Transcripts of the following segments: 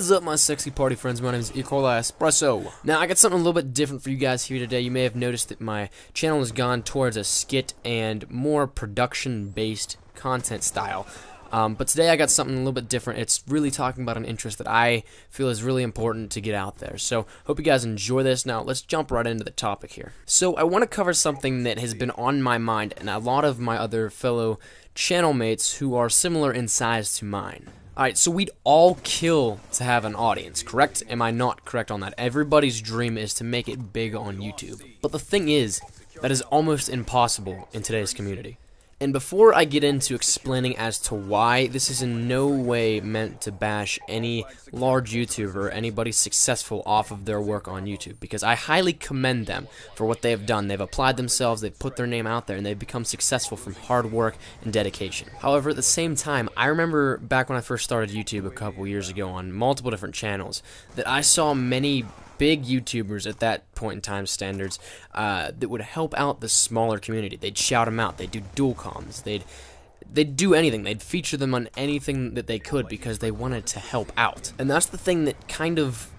What is up, my sexy party friends? My name is Ecola Espresso. Now, I got something a little bit different for you guys here today. You may have noticed that my channel has gone towards a skit and more production-based content style. But today I got something a little bit different. It's really talking about an interest that I feel is really important to get out there. So, hope you guys enjoy this. Now, let's jump right into the topic here. So, I want to cover something that has been on my mind and a lot of my other fellow channel mates who are similar in size to mine. Alright, so we'd all kill to have an audience, correct? Am I not correct on that? Everybody's dream is to make it big on YouTube. But the thing is, that is almost impossible in today's community. And before I get into explaining as to why, this is in no way meant to bash any large YouTuber or anybody successful off of their work on YouTube, because I highly commend them for what they have done. They've applied themselves, they've put their name out there, and they've become successful from hard work and dedication. However, at the same time, I remember back when I first started YouTube a couple years ago on multiple different channels, that I saw many big YouTubers at that point in time standards that would help out the smaller community. They'd shout them out. They'd do dual comms. They'd do anything. They'd feature them on anything that they could because they wanted to help out. And that's the thing that kind of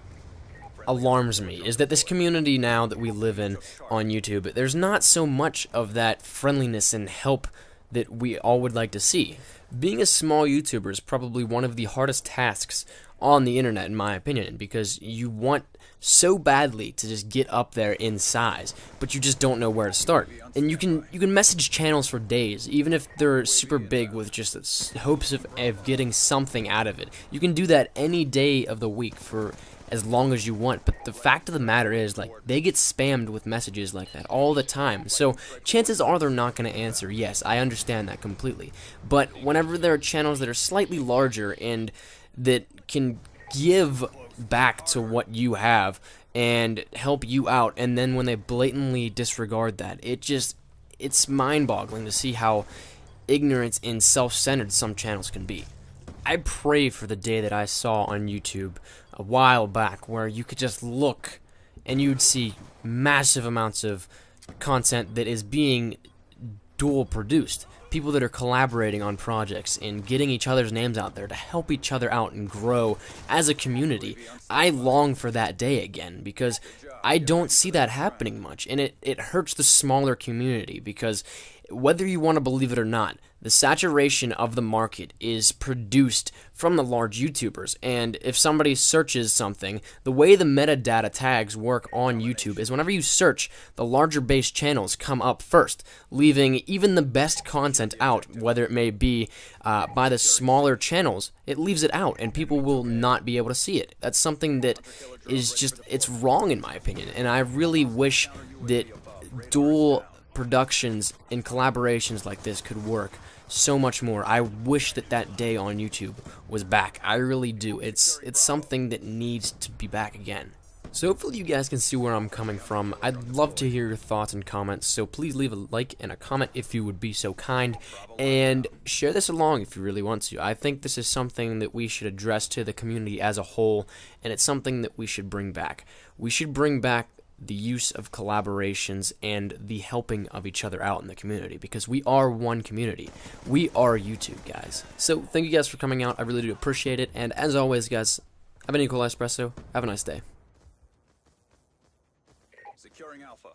alarms me, is that this community now that we live in on YouTube, there's not so much of that friendliness and help that we all would like to see. Being a small YouTuber is probably one of the hardest tasks on the internet, in my opinion, because you want so badly to just get up there in size, but you just don't know where to start. And you can message channels for days, even if they're super big, with just hopes of getting something out of it. You can do that any day of the week for as long as you want, but the fact of the matter is, like, they get spammed with messages like that all the time. So chances are they're not going to answer. Yes, I understand that completely. But whenever there are channels that are slightly larger and that can give back to what you have and help you out, and then when they blatantly disregard that, it's mind-boggling to see how ignorant and self-centered some channels can be. I pray for the day that I saw on YouTube a while back where you could just look and you'd see massive amounts of content that is being dual produced. People that are collaborating on projects and getting each other's names out there to help each other out and grow as a community. I long for that day again, because I don't see that happening much, and it hurts the smaller community, because whether you want to believe it or not, the saturation of the market is produced from the large YouTubers. And if somebody searches something, the way the metadata tags work on YouTube is whenever you search, the larger based channels come up first, leaving even the best content out, whether it may be by the smaller channels. It leaves it out, and people will not be able to see it. That's something that is just, it's wrong in my opinion, and I really wish that dual productions and collaborations like this could work so much more. I wish that that day on YouTube was back. I really do. It's something that needs to be back again. So hopefully you guys can see where I'm coming from. I'd love to hear your thoughts and comments, so please leave a like and a comment if you would be so kind, and share this along if you really want to. I think this is something that we should address to the community as a whole, and it's something that we should bring back. We should bring back the use of collaborations and the helping of each other out in the community, because we are one community. We are YouTube, guys. So thank you guys for coming out. I really do appreciate it, and as always, guys, I've been Ecola Espresso. Have a nice day. Securing Alpha.